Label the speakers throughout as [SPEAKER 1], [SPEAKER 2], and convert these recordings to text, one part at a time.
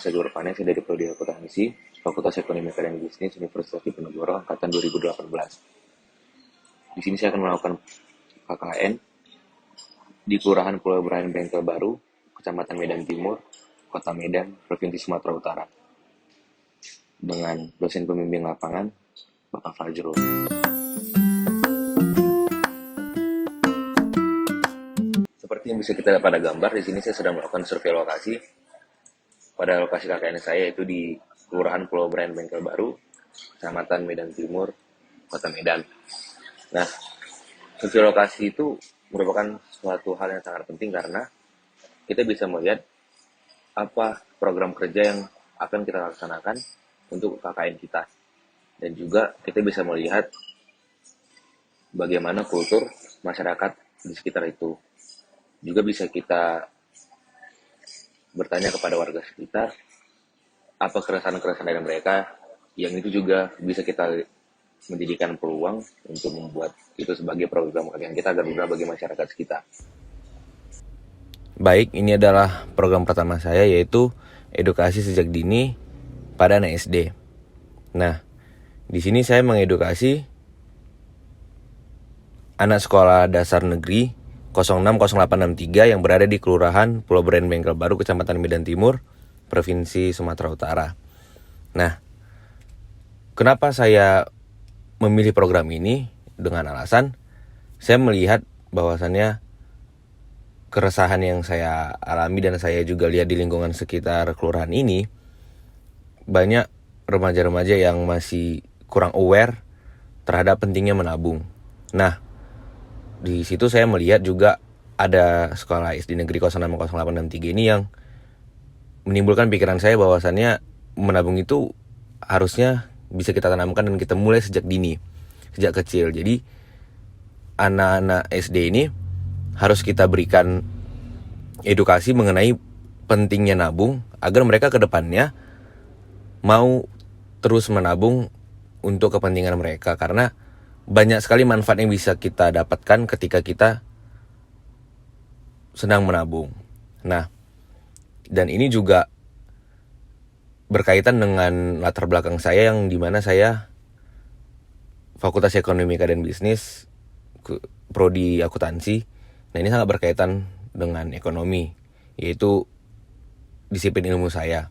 [SPEAKER 1] saya Guru Panes dari Prodi Akuntansi, Fakultas Ekonomi dan Bisnis Universitas Diponegoro angkatan 2018. Di sini saya akan melakukan KKN di Kelurahan Pulau Ibrahim Bengkel Baru, Kecamatan Medan Timur, Kota Medan, Provinsi Sumatera Utara. Dengan dosen pembimbing lapangan, Bapak Fajrul. Seperti yang bisa kita lihat pada gambar, di sini saya sedang melakukan survei lokasi. Pada lokasi KKN saya yaitu di Kelurahan Pulau Ibrahim Bengkel Baru, Kecamatan Medan Timur, Kota Medan. Nah, survei lokasi itu merupakan suatu hal yang sangat penting karena kita bisa melihat apa program kerja yang akan kita laksanakan untuk KKN kita. Dan juga kita bisa melihat bagaimana kultur masyarakat di sekitar itu. Juga bisa kita bertanya kepada warga sekitar apa keresahan-keresahan dari mereka, yang itu juga bisa kita menjadikan peluang untuk membuat itu sebagai program KKN kita agar berguna bagi masyarakat sekitar.
[SPEAKER 2] Baik, ini adalah program pertama saya, yaitu edukasi sejak dini pada anak SD. Nah, di sini saya mengedukasi anak sekolah dasar negeri 060863 yang berada di Kelurahan Pulau Ibrahim Bengkel Baru, Kecamatan Medan Timur, Provinsi Sumatera Utara. Nah, kenapa saya memilih program ini? Dengan alasan saya melihat bahwasannya keresahan yang saya alami dan saya juga lihat di lingkungan sekitar kelurahan ini, banyak remaja-remaja yang masih kurang aware terhadap pentingnya menabung. Nah, di situ saya melihat juga ada sekolah SD negeri 060863 ini yang menimbulkan pikiran saya bahwasannya menabung itu harusnya bisa kita tanamkan dan kita mulai sejak dini, sejak kecil. Jadi anak-anak SD ini harus kita berikan edukasi mengenai pentingnya nabung agar mereka ke depannya mau terus menabung untuk kepentingan mereka, karena banyak sekali manfaat yang bisa kita dapatkan ketika kita sedang menabung. Nah, dan ini juga berkaitan dengan latar belakang saya yang dimana saya Fakultas Ekonomi dan Bisnis, Prodi Akuntansi. Nah, ini sangat berkaitan dengan ekonomi, yaitu disiplin ilmu saya.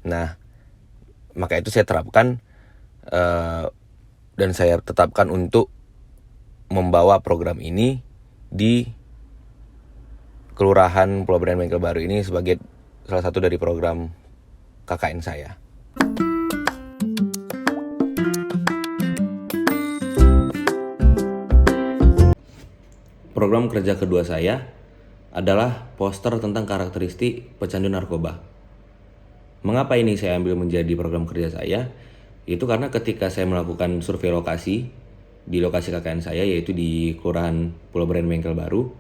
[SPEAKER 2] Nah, maka itu saya terapkan dan saya tetapkan untuk membawa program ini di Kelurahan Pulau Ibrahim Bengkel Baru ini sebagai salah satu dari program KKN saya. Program kerja kedua saya adalah poster tentang karakteristik pecandu narkoba. Mengapa ini saya ambil menjadi program kerja saya? Itu karena ketika saya melakukan survei lokasi di lokasi KKN saya, yaitu di Kelurahan Pulau Ibrahim Bengkel Baru,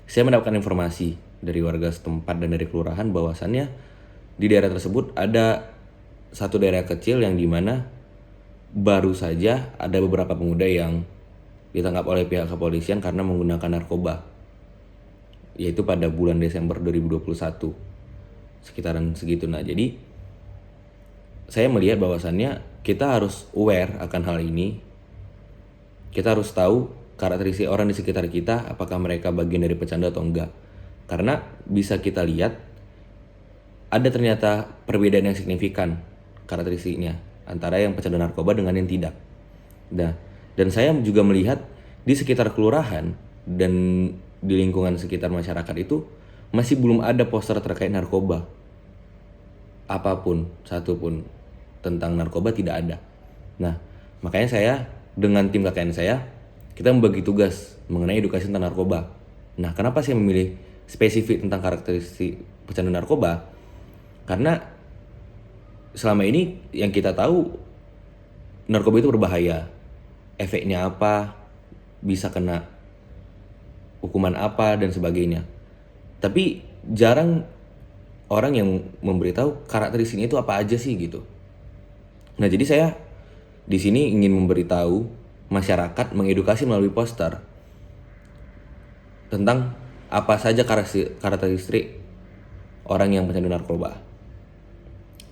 [SPEAKER 2] saya mendapatkan informasi dari warga setempat dan dari kelurahan bahwasannya di daerah tersebut ada satu daerah kecil yang dimana baru saja ada beberapa pemuda yang ditangkap oleh pihak kepolisian karena menggunakan narkoba, yaitu pada bulan Desember 2021 sekitaran segitu. Nah, jadi saya melihat bahwasannya kita harus aware akan hal ini. Kita harus tahu karakteristik orang di sekitar kita, apakah mereka bagian dari pecandu atau enggak. Karena bisa kita lihat ada ternyata perbedaan yang signifikan karakteristiknya antara yang pecandu narkoba dengan yang tidak. Nah, dan saya juga melihat di sekitar kelurahan dan di lingkungan sekitar masyarakat itu masih belum ada poster terkait narkoba. Apapun, satupun tentang narkoba tidak ada. Nah, makanya saya dengan tim KKN saya, kita membagi tugas mengenai edukasi tentang narkoba. Nah, kenapa saya memilih spesifik tentang karakteristik pecandu narkoba? Karena selama ini yang kita tahu narkoba itu berbahaya. Efeknya apa, bisa kena hukuman apa dan sebagainya. Tapi jarang orang yang memberitahu karakteristiknya itu apa aja sih gitu. Nah, jadi saya di sini ingin memberitahu masyarakat, mengedukasi melalui poster tentang apa saja karakteristik orang yang pecandu narkoba.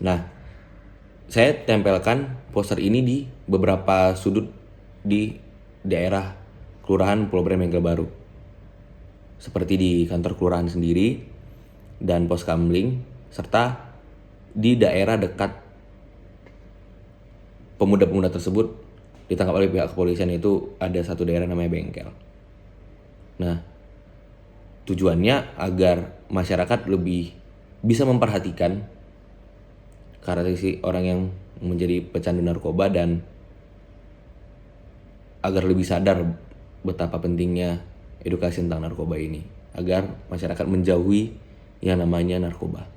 [SPEAKER 2] Nah, saya tempelkan poster ini di beberapa sudut di daerah Kelurahan Pulau Brand Bengkel Baru. Seperti di kantor kelurahan sendiri dan pos kamling, serta di daerah dekat pemuda-pemuda tersebut ditangkap oleh pihak kepolisian, itu ada satu daerah namanya Bengkel. Nah, tujuannya agar masyarakat lebih bisa memperhatikan karakteristik orang yang menjadi pecandu narkoba dan agar lebih sadar betapa pentingnya edukasi tentang narkoba ini, agar masyarakat menjauhi yang namanya narkoba.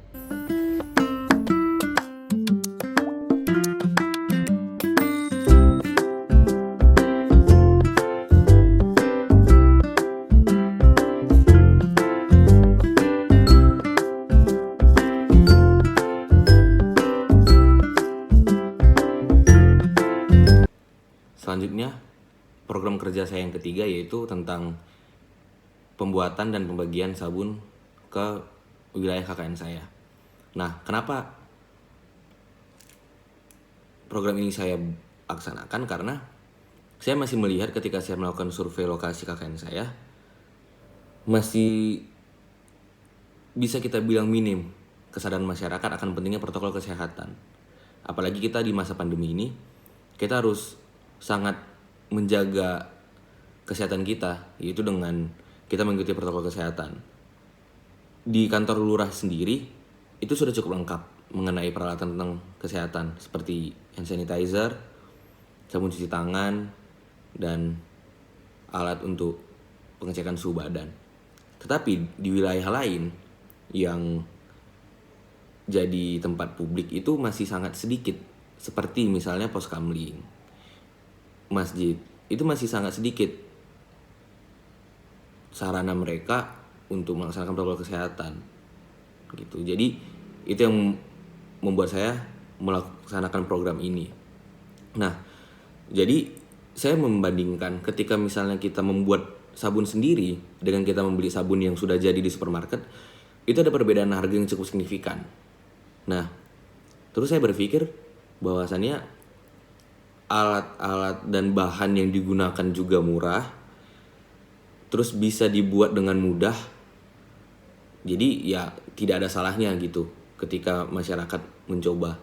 [SPEAKER 2] Selanjutnya, program kerja saya yang ketiga yaitu tentang pembuatan dan pembagian sabun ke wilayah KKN saya. Nah, kenapa program ini saya laksanakan? Karena saya masih melihat ketika saya melakukan survei lokasi KKN saya, masih bisa kita bilang minim kesadaran masyarakat akan pentingnya protokol kesehatan. Apalagi kita di masa pandemi ini, kita harus sangat menjaga kesehatan kita, yaitu dengan kita mengikuti protokol kesehatan. Di kantor lurah sendiri, itu sudah cukup lengkap mengenai peralatan tentang kesehatan, seperti hand sanitizer, sabun cuci tangan, dan alat untuk pengecekan suhu badan. Tetapi di wilayah lain yang jadi tempat publik itu masih sangat sedikit, seperti misalnya pos kamling, masjid, itu masih sangat sedikit sarana mereka untuk melaksanakan protokol kesehatan gitu. Jadi itu yang membuat saya melaksanakan program ini. Nah, jadi saya membandingkan ketika misalnya kita membuat sabun sendiri dengan kita membeli sabun yang sudah jadi di supermarket, itu ada perbedaan harga yang cukup signifikan. Nah, terus saya berpikir bahwasannya alat-alat dan bahan yang digunakan juga murah, terus bisa dibuat dengan mudah. Jadi ya tidak ada salahnya gitu ketika masyarakat mencoba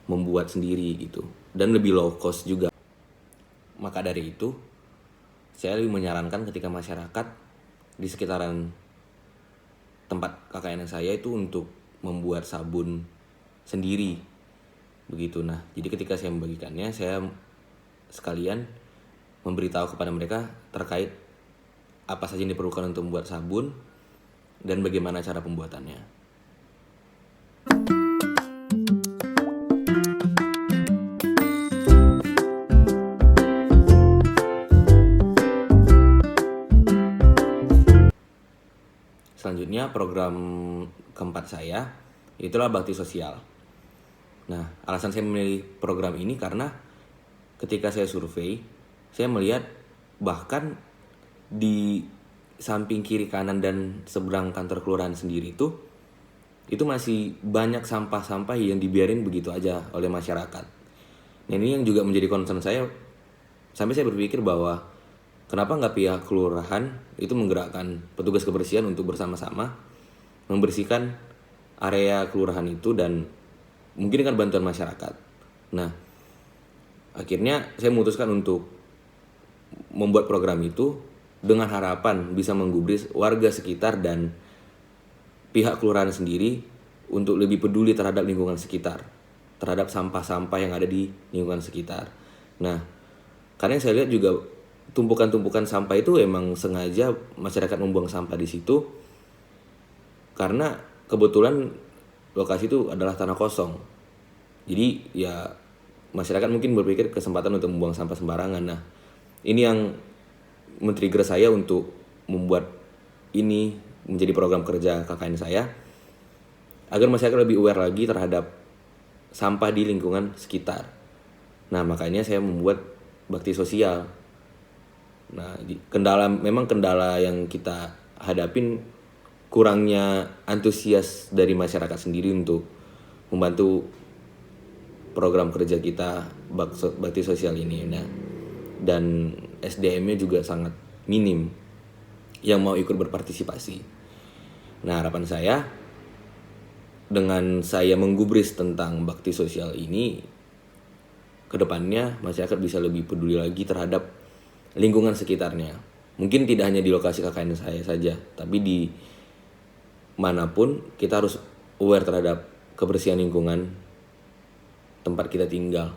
[SPEAKER 2] membuat sendiri gitu, dan lebih low cost juga. Maka dari itu, saya lebih menyarankan ketika masyarakat di sekitaran tempat KKN saya itu untuk membuat sabun sendiri begitu. Nah, jadi ketika saya membagikannya, saya sekalian memberitahu kepada mereka terkait apa saja yang diperlukan untuk membuat sabun dan bagaimana cara pembuatannya. Selanjutnya, program keempat saya itulah bakti sosial. Nah, alasan saya memilih program ini karena ketika saya survei, saya melihat bahkan di samping kiri kanan dan seberang kantor kelurahan sendiri itu masih banyak sampah-sampah yang dibiarin begitu aja oleh masyarakat. Nah, ini yang juga menjadi concern saya, sampai saya berpikir bahwa kenapa nggak pihak kelurahan itu menggerakkan petugas kebersihan untuk bersama-sama membersihkan area kelurahan itu dan mungkin kan bantuan masyarakat. Nah, akhirnya saya memutuskan untuk membuat program itu dengan harapan bisa menggubris warga sekitar dan pihak kelurahan sendiri untuk lebih peduli terhadap lingkungan sekitar, terhadap sampah-sampah yang ada di lingkungan sekitar. Nah, karena saya lihat juga tumpukan-tumpukan sampah itu emang sengaja masyarakat membuang sampah di situ karena kebetulan lokasi itu adalah tanah kosong. Jadi ya masyarakat mungkin berpikir kesempatan untuk membuang sampah sembarangan. Nah, ini yang men-trigger saya untuk membuat ini menjadi program kerja KKN saya agar masyarakat lebih aware lagi terhadap sampah di lingkungan sekitar. Nah, makanya saya membuat bakti sosial. Nah, memang kendala yang kita hadapin kurangnya antusias dari masyarakat sendiri untuk membantu program kerja kita bakti sosial ini. Nah, dan SDM-nya juga sangat minim yang mau ikut berpartisipasi. Nah, harapan saya dengan saya menggubris tentang bakti sosial ini, kedepannya masyarakat bisa lebih peduli lagi terhadap lingkungan sekitarnya. Mungkin tidak hanya di lokasi KKN saya saja, tapi di manapun kita harus aware terhadap kebersihan lingkungan tempat kita tinggal.